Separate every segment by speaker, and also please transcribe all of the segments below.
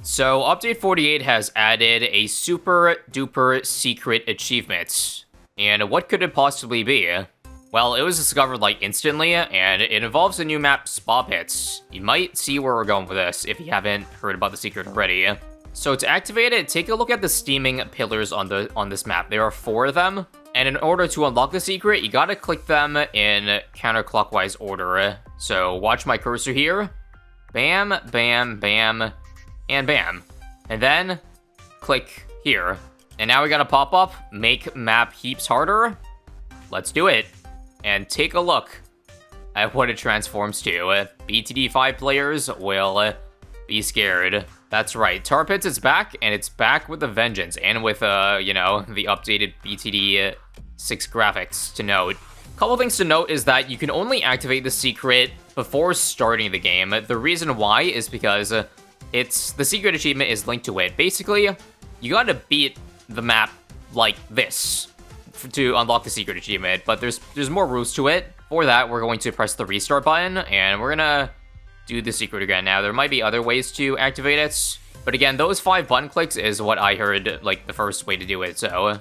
Speaker 1: So, Update 48 has added a super duper secret achievement. And what could it possibly be? Well, it was discovered like instantly, and it involves a new map, Spa Pits. You might see where we're going with this if you haven't heard about the secret already. So to activate it, take a look at the steaming pillars on this map. There are 4 of them, and in order to unlock the secret, you gotta click them in counterclockwise order. So watch my cursor here. Bam, bam, bam, and bam. And then click here. And now we got a pop-up, make map heaps harder. Let's do it. And take a look at what it transforms to. BTD 5 players will be scared. That's right, Tar Pits is back, and it's back with a vengeance, and with, you know, the updated BTD 6 graphics to note. Couple things to note is that you can only activate the secret before starting the game. The reason why is because the secret achievement is linked to it. Basically, you gotta beat the map like this to unlock the secret achievement, but there's more rules to it. For that, we're going to press the restart button, and we're gonna do the secret again. Now, there might be other ways to activate it, but again, those 5 button clicks is what I heard, like, the first way to do it, so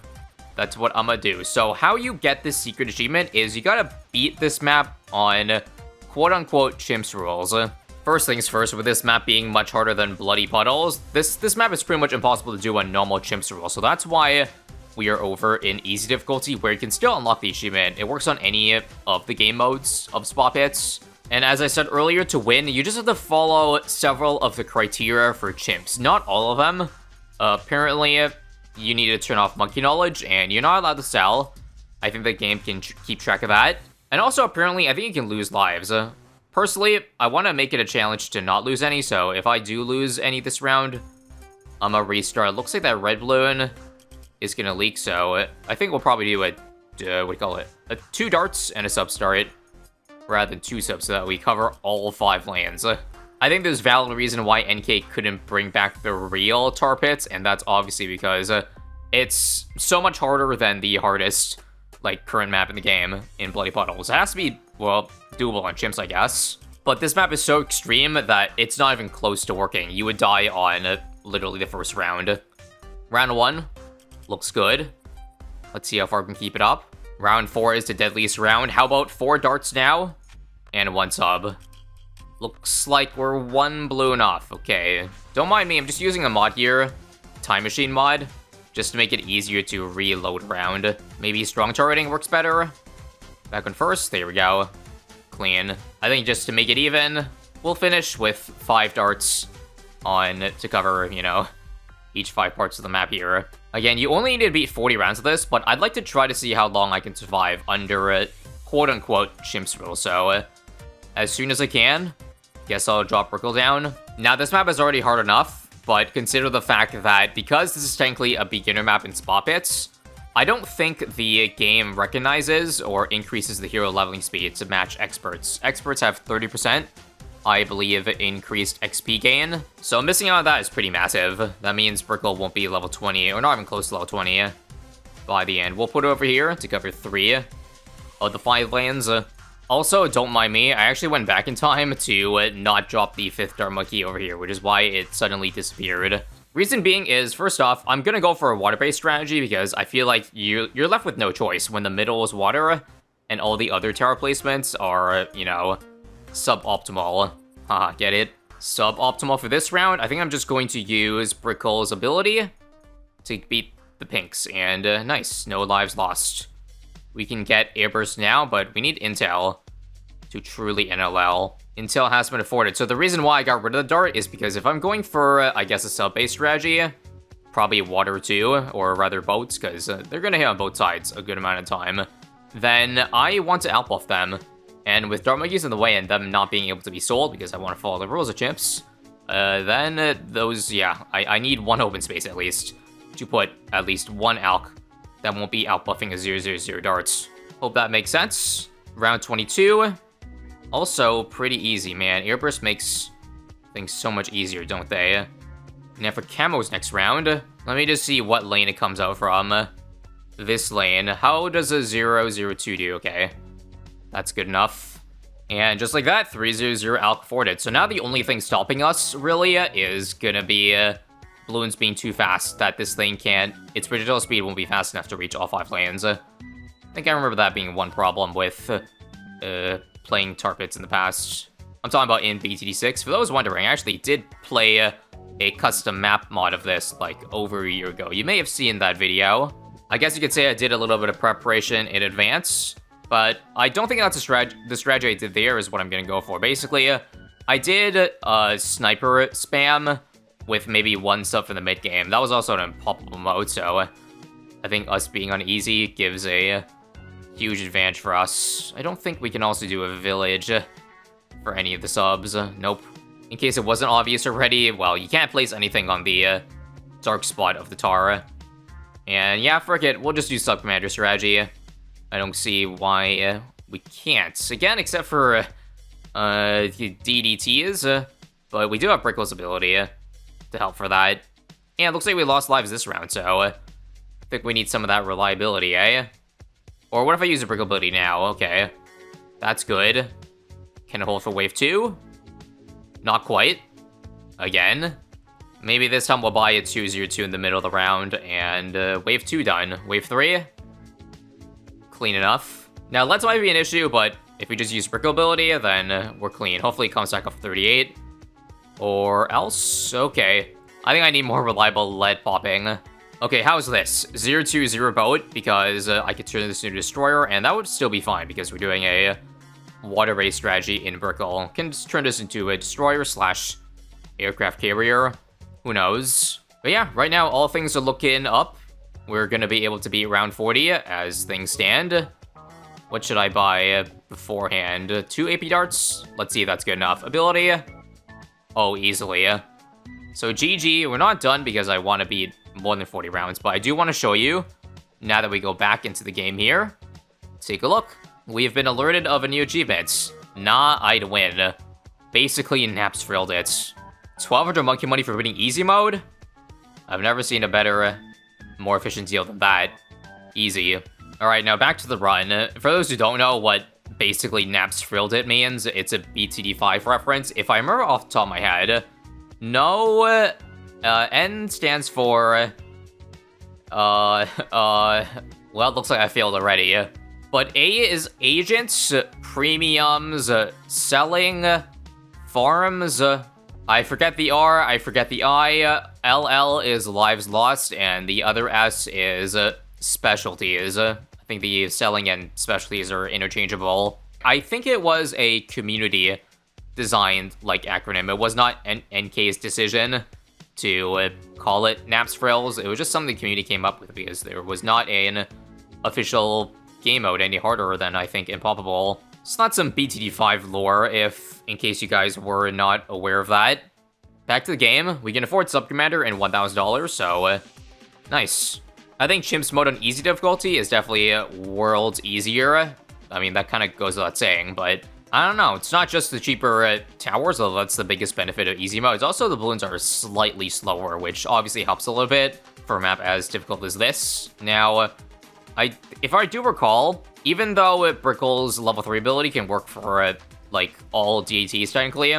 Speaker 1: that's what I'm gonna do. So how you get this secret achievement is you gotta beat this map on quote-unquote Chimps rules. First things first, with this map being much harder than Bloody Puddles, this map is pretty much impossible to do on normal Chimps rules, so that's why we are over in easy difficulty, where you can still unlock the achievement. It works on any of the game modes of Spa Pits. And as I said earlier, to win, you just have to follow several of the criteria for Chimps. Not all of them. Apparently, you need to turn off Monkey Knowledge, and you're not allowed to sell. I think the game can keep track of that. And also, apparently, I think you can lose lives. Personally, I want to make it a challenge to not lose any, so if I do lose any this round, I'm gonna restart. Looks like that red balloon is gonna leak, so I think we'll probably do a 2 darts and a sub start, rather than 2 subs, so that we cover all 5 lanes. I think there's valid reason why NK couldn't bring back the real Tar Pits, and that's obviously because it's so much harder than the hardest, like, current map in the game in Bloody Puddles. It has to be, well, doable on Chimps, I guess. But this map is so extreme that it's not even close to working. You would die on literally the first round. Round 1 looks good. Let's see how far we can keep it up. Round 4 is the deadliest round. How about 4 darts now? And 1 sub. Looks like we're 1 balloon off. Okay. Don't mind me, I'm just using a mod here. Time Machine mod. Just to make it easier to reload around. Maybe strong targeting works better. Back on first. There we go. Clean. I think just to make it even, we'll finish with 5 darts on to cover, you know, each 5 parts of the map here. Again, you only need to beat 40 rounds of this, but I'd like to try to see how long I can survive under quote-unquote Chimps rule. So, as soon as I can, guess I'll drop Brickle down. Now, this map is already hard enough, but consider the fact that because this is technically a beginner map in Spa Pits, I don't think the game recognizes or increases the hero leveling speed to match experts. Experts have 30%. I believe, increased XP gain. So missing out on that is pretty massive. That means Brickle won't be level 20, or not even close to level 20 by the end. We'll put it over here to cover 3 of the 5 lanes. Also, don't mind me, I actually went back in time to not drop the 5th Dart Monkey over here, which is why it suddenly disappeared. Reason being is, first off, I'm gonna go for a water-based strategy because I feel like you're left with no choice when the middle is water and all the other tower placements are, you know, suboptimal. Haha, get it? Suboptimal for this round. I think I'm just going to use Brickle's ability to beat the pinks, and nice, no lives lost. We can get Airburst now, but we need Intel to truly NLL. Intel has been afforded, so the reason why I got rid of the dart is because if I'm going for, I guess, a sub-based strategy, probably water too, or rather boats, because they're gonna hit on both sides a good amount of time, then I want to outbuff them. And with Dart Monkeys in the way and them not being able to be sold because I want to follow the rules of Chimps, then those, yeah, I need 1 open space at least to put at least 1 Alk that won't be outbuffing a 0/0/0 darts. Hope that makes sense. Round 22. Also pretty easy, man. Airburst makes things so much easier, don't they? Now for Camo's next round, let me just see what lane it comes out from. This lane. How does a 0/0/2 do? Okay. That's good enough. And just like that, 3-0-0 outperformed. So now the only thing stopping us, really, is gonna be Bloons being too fast, that this thing can't... Its projectile speed won't be fast enough to reach all 5 lanes. I think I remember that being one problem with playing tar pits in the past. I'm talking about in BTD6. For those wondering, I actually did play a custom map mod of this, like, over a year ago. You may have seen that video. I guess you could say I did a little bit of preparation in advance, but I don't think that's the strategy I did there is what I'm gonna go for. Basically, I did sniper spam with maybe 1 sub for the mid game. That was also an unpoppable mode, so I think us being on easy gives a huge advantage for us. I don't think we can also do a village for any of the subs. Nope. In case it wasn't obvious already, well, you can't place anything on the dark spot of the Tara. And yeah, frick it, we'll just do sub-commander strategy. I don't see why we can't. Again, except for DDTs, but we do have Brickle's ability to help for that. And it looks like we lost lives this round, so I think we need some of that reliability, eh? Or what if I use a Brickle ability now? Okay, that's good. Can it hold for wave 2? Not quite. Again. Maybe this time we'll buy a 2-0-2 in the middle of the round, and wave 2 done. Wave 3? Clean enough. Now, Leads might be an issue, but if we just use Brickle ability, then we're clean. Hopefully it comes back up 38. Or else? Okay. I think I need more reliable lead popping. Okay, how's this? 0-2-0 boat, because I could turn this into a destroyer, and that would still be fine, because we're doing a water race strategy in Brickle. Can just turn this into a destroyer slash aircraft carrier. Who knows? But yeah, right now, all things are looking up. We're gonna be able to beat round 40 as things stand. What should I buy beforehand? 2 AP darts? Let's see if that's good enough. Ability? Oh, easily. So GG, we're not done because I want to beat more than 40 rounds, but I do want to show you, now that we go back into the game here, take a look. We've been alerted of a new achievement. Nah, I'd win. Basically, Naps frilled it. 1,200 monkey money for winning easy mode? I've never seen a better, more efficient deal than that. Easy. Alright, now back to the run. For those who don't know what basically Naps frilled it means, it's a BTD5 reference. If I remember off the top of my head, no, N stands for, well, it looks like I failed already. But A is agents, premiums, selling, farms, I forget the R, I forget the I, LL is lives lost, and the other S is specialties. I think the selling and specialties are interchangeable. I think it was a community designed like acronym. It was not NK's decision to call it Naps Frills. It was just something the community came up with because there was not an official game mode any harder than, I think, Impoppable. It's not some BTD5 lore, in case you guys were not aware of that. Back to the game. We can afford Sub-Commander and $1,000, so nice. I think Chimps mode on easy difficulty is definitely worlds easier. I mean, that kind of goes without saying, but I don't know. It's not just the cheaper towers, although that's the biggest benefit of easy mode. It's also the balloons are slightly slower, which obviously helps a little bit for a map as difficult as this. Now, if I do recall, even though Brickle's level 3 ability can work for, like, all DATs technically,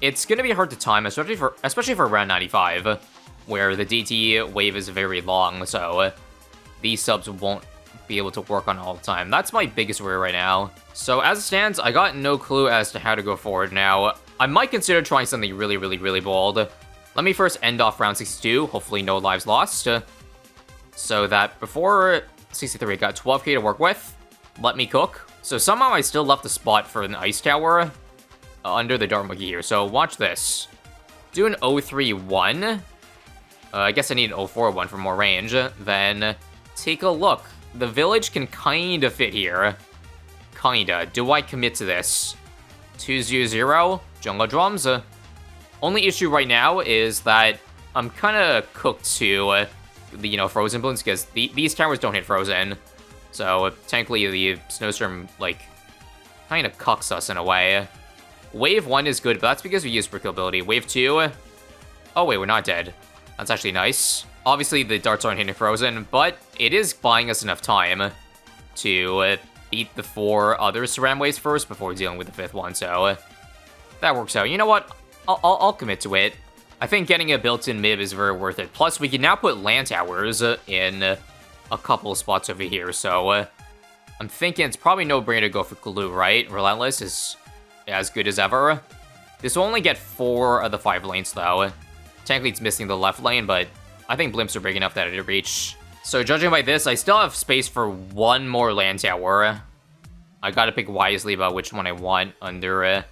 Speaker 1: it's gonna be hard to time, especially for round 95, where the DT wave is very long, so these subs won't be able to work on all the time. That's my biggest worry right now. So as it stands, I got no clue as to how to go forward now. I might consider trying something really, really, really bold. Let me first end off round 62, hopefully no lives lost, so that before 63, I got 12k to work with. Let me cook. So somehow I still left a spot for an ice tower under the Dart Monkey here. So watch this. Do an 031. I guess I need an 041 for more range. Then take a look. The village can kinda fit here. Kinda. Do I commit to this? 2-0-0. Jungle Drums. Only issue right now is that I'm kinda cooked to the, Frozen Balloons, because these towers don't hit Frozen. So, technically, the Snowstorm, like, kind of cucks us in a way. Wave 1 is good, but that's because we use Brickle ability. Wave 2... Oh, wait, we're not dead. That's actually nice. Obviously, the darts aren't hitting Frozen, but it is buying us enough time to beat the 4 other Saran waves first before dealing with the 5th one, so that works out. You know what? I'll commit to it. I think getting a built-in MIB is very worth it. Plus, we can now put land towers in a couple of spots over here, so I'm thinking it's probably no-brainer to go for glue, right? Relentless is as good as ever. This will only get 4 of the 5 lanes, though. Technically, it's missing the left lane, but I think blimps are big enough that it'll reach. So judging by this, I still have space for 1 more land tower. I gotta pick wisely about which one I want under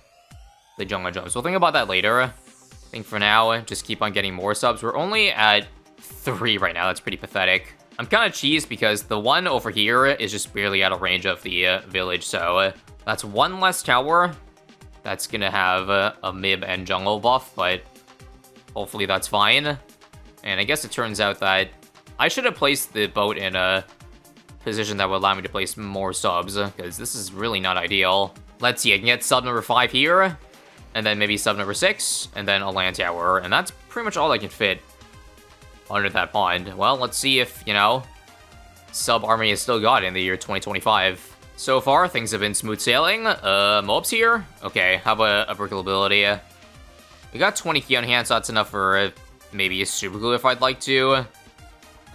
Speaker 1: the jungle jumps. We'll think about that later. I think for now, just keep on getting more subs. We're only at 3 right now. That's pretty pathetic. I'm kind of cheesed because the one over here is just barely out of range of the village. So that's 1 less tower. That's gonna have a MIB and jungle buff, but hopefully that's fine. And I guess it turns out that I should have placed the boat in a position that would allow me to place more subs, because this is really not ideal. Let's see, I can get sub number 5 here, and then maybe sub number 6, and then a land tower, and that's pretty much all I can fit under that pond. Well, let's see if, you know, sub army is still got in the year 2025. So far, things have been smooth sailing. Mobs here? Okay, how about a vertical ability? We got 20 key on hand, so that's enough for maybe a super glue if I'd like to.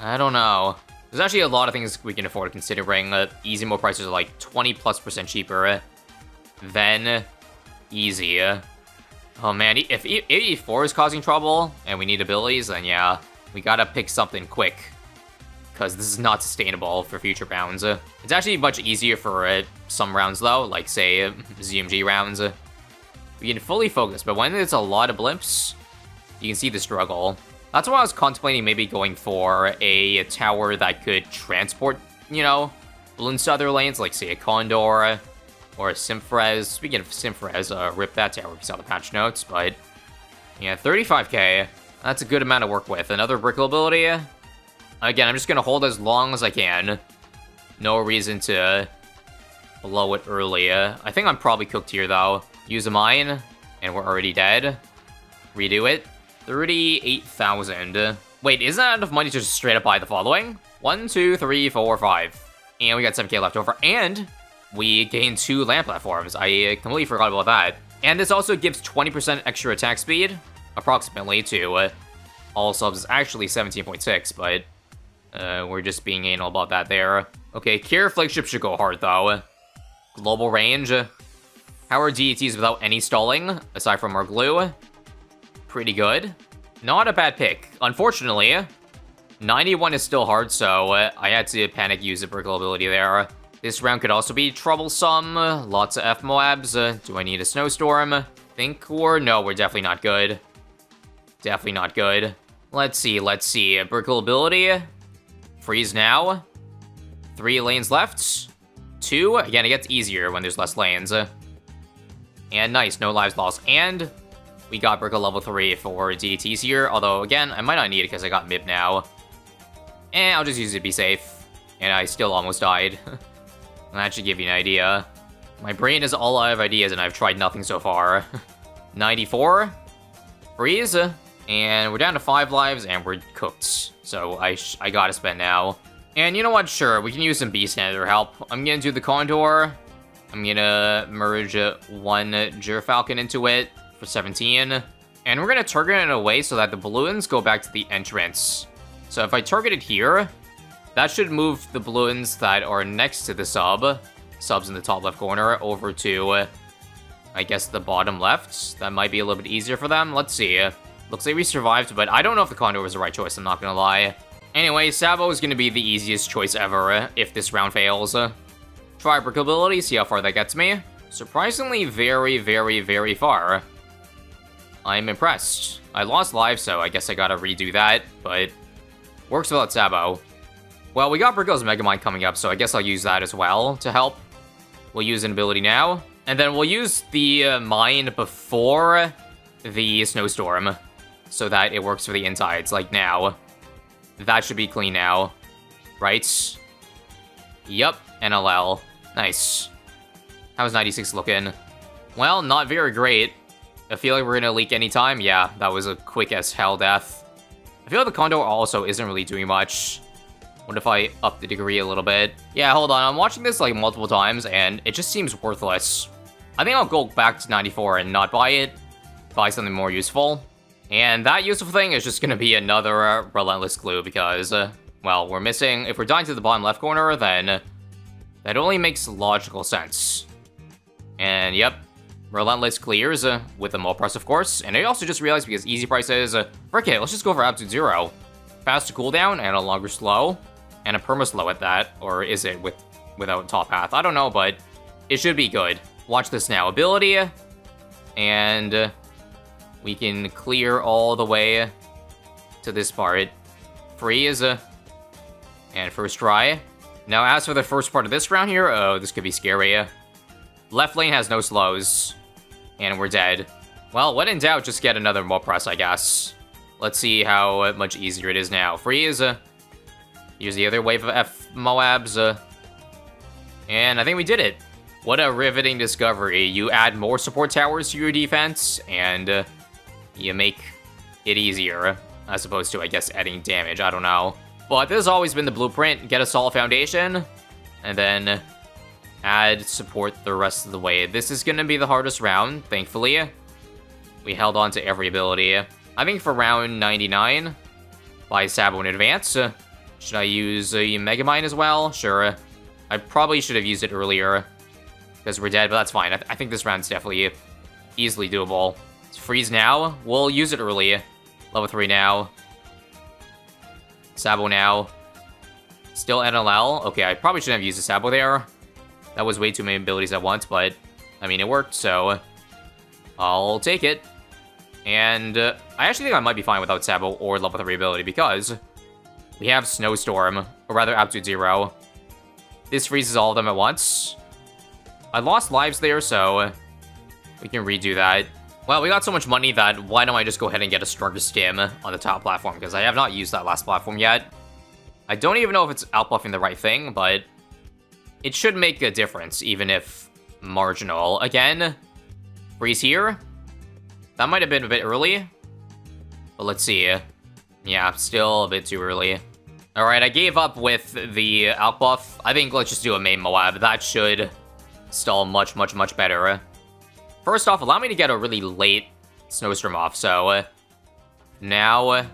Speaker 1: I don't know. There's actually a lot of things we can afford considering easy mode prices are like 20+% cheaper than easy. Oh man, if 84 is causing trouble and we need abilities, then yeah, we gotta pick something quick, because this is not sustainable for future rounds. It's actually much easier for some rounds though, like say ZMG rounds. We can fully focus, but when it's a lot of blimps, you can see the struggle. That's why I was contemplating maybe going for a tower that could transport, you know, balloons to other lanes, like say a Condor or a Simfrez. Speaking of Simfrez, rip that tower if you saw the patch notes, but yeah, 35k, that's a good amount to work with. Another Brickle ability. Again, I'm just gonna hold as long as I can. No reason to blow it early. I think I'm probably cooked here though. Use a mine, and we're already dead. Redo it. 38,000. Wait, isn't that enough money to just straight up buy the following? 1, 2, 3, 4, 5. And we got 7k left over. And we gained 2 land platforms. I completely forgot about that. And this also gives 20% extra attack speed, approximately, to all subs. Is actually 17.6, but we're just being anal about that there. Okay, Cure Flagship should go hard, though. Global range. How are DETs without any stalling, aside from our glue? Pretty good. Not a bad pick. Unfortunately, 91 is still hard, so I had to panic use the Brickle ability there. This round could also be troublesome. Lots of F-Moabs. Do I need a Snowstorm? Think or no, we're definitely not good. Definitely not good. Let's see. Brickle ability. Freeze now. 3 lanes left. 2. Again, it gets easier when there's less lanes. And nice, no lives lost. And we got Brickle level 3 for DETs here, although, again, I might not need it because I got MIB now. And I'll just use it to be safe. And I still almost died. That should give you an idea. My brain is all out of ideas, and I've tried nothing so far. 94. Freeze. And we're down to 5 lives, and we're cooked. So I gotta spend now. And you know what? Sure, we can use some Beast Nether help. I'm gonna do the Condor. I'm gonna merge 1 Gyrfalcon into it for 17. And we're gonna target it in a way so that the balloons go back to the entrance. So if I target it here, that should move the balloons that are next to the subs in the top left corner, over to, I guess, the bottom left. That might be a little bit easier for them. Let's see. Looks like we survived, but I don't know if the Condor was the right choice, I'm not gonna lie. Anyway, Sabo is gonna be the easiest choice ever if this round fails. Try Brick ability, see how far that gets me. Surprisingly very, very, very far. I'm impressed. I lost lives, so I guess I gotta redo that, but works without Sabo. Well, we got Brickle's Megamind coming up, so I guess I'll use that as well to help. We'll use an ability now, and then we'll use the mine before the Snowstorm, so that it works for the insides, like now. That should be clean now, right? Yup, NLL. Nice. How's 96 looking? Well, not very great. I feel like we're gonna leak anytime. Yeah, that was a quick as hell death. I feel like the Condor also isn't really doing much. What if I up the degree a little bit? Yeah, hold on. I'm watching this like multiple times, and it just seems worthless. I think I'll go back to 94 and not buy it. Buy something more useful. And that useful thing is just going to be another Relentless Glue because, well, we're missing... If we're dying to the bottom left corner, then that only makes logical sense. And, yep, Relentless clears with the Mole Press, of course. And I also just realized because Easy Price is... frick it, let's just go for Absolute Zero. Faster cooldown and a longer slow. And a perma-slow at that. Or is it without Top Path? I don't know, but it should be good. Watch this now. Ability. And... we can clear all the way to this part. Freeze. And first try. Now, as for the first part of this round here, oh, this could be scary. Left lane has no slows. And we're dead. Well, when in doubt, just get another Mole Press, I guess. Let's see how much easier it is now. Freeze. Use the other wave of F Moabs. And I think we did it. What a riveting discovery. You add more support towers to your defense, and... you make it easier, as opposed to, I guess, adding damage. I don't know. But this has always been the blueprint. Get a solid foundation, and then add support the rest of the way. This is going to be the hardest round, thankfully. We held on to every ability. I think for round 99, buy Sabo in advance. Should I use Megamind as well? Sure. I probably should have used it earlier, because we're dead, but that's fine. I think this round's definitely easily doable. Freeze now. We'll use it early. Level 3 now. Sabo now. Still NLL. Okay, I probably shouldn't have used the Sabo there. That was way too many abilities at once, but, I mean, it worked, so I'll take it. And I actually think I might be fine without Sabo or level 3 ability, because we have Snowstorm, or rather Absolute Zero. This freezes all of them at once. I lost lives there, so we can redo that. Well, we got so much money that why don't I just go ahead and get a stronger stim on the top platform, because I have not used that last platform yet. I don't even know if it's outbuffing the right thing, but it should make a difference, even if marginal. Again, freeze here. That might have been a bit early, but let's see. Yeah, still a bit too early. Alright, I gave up with the outbuff. I think let's just do a main Moab. That should stall much, much, much better. First off, allow me to get a really late Snowstorm off, so now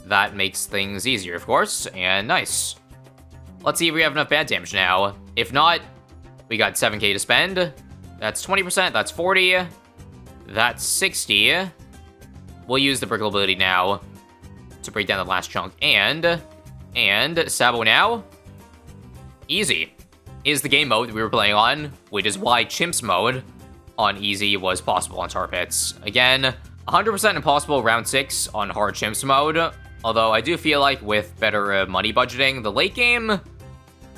Speaker 1: that makes things easier, of course, and nice. Let's see if we have enough bad damage now. If not, we got 7k to spend. That's 20%, that's 40, that's 60. We'll use the Brickle ability now to break down the last chunk, and Sabo now. Easy is the game mode that we were playing on, which is why Chimps mode on easy was possible on Tar Pits. Again, 100% impossible round 6 on hard Chimps mode, although I do feel like with better money budgeting, the late game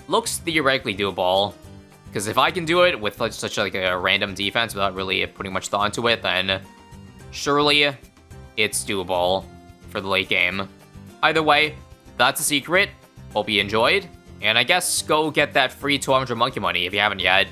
Speaker 1: looks theoretically doable. Because if I can do it with such like a random defense without really putting much thought into it, then surely it's doable for the late game. Either way, that's a secret. Hope you enjoyed. And I guess go get that free 1200 monkey money if you haven't yet.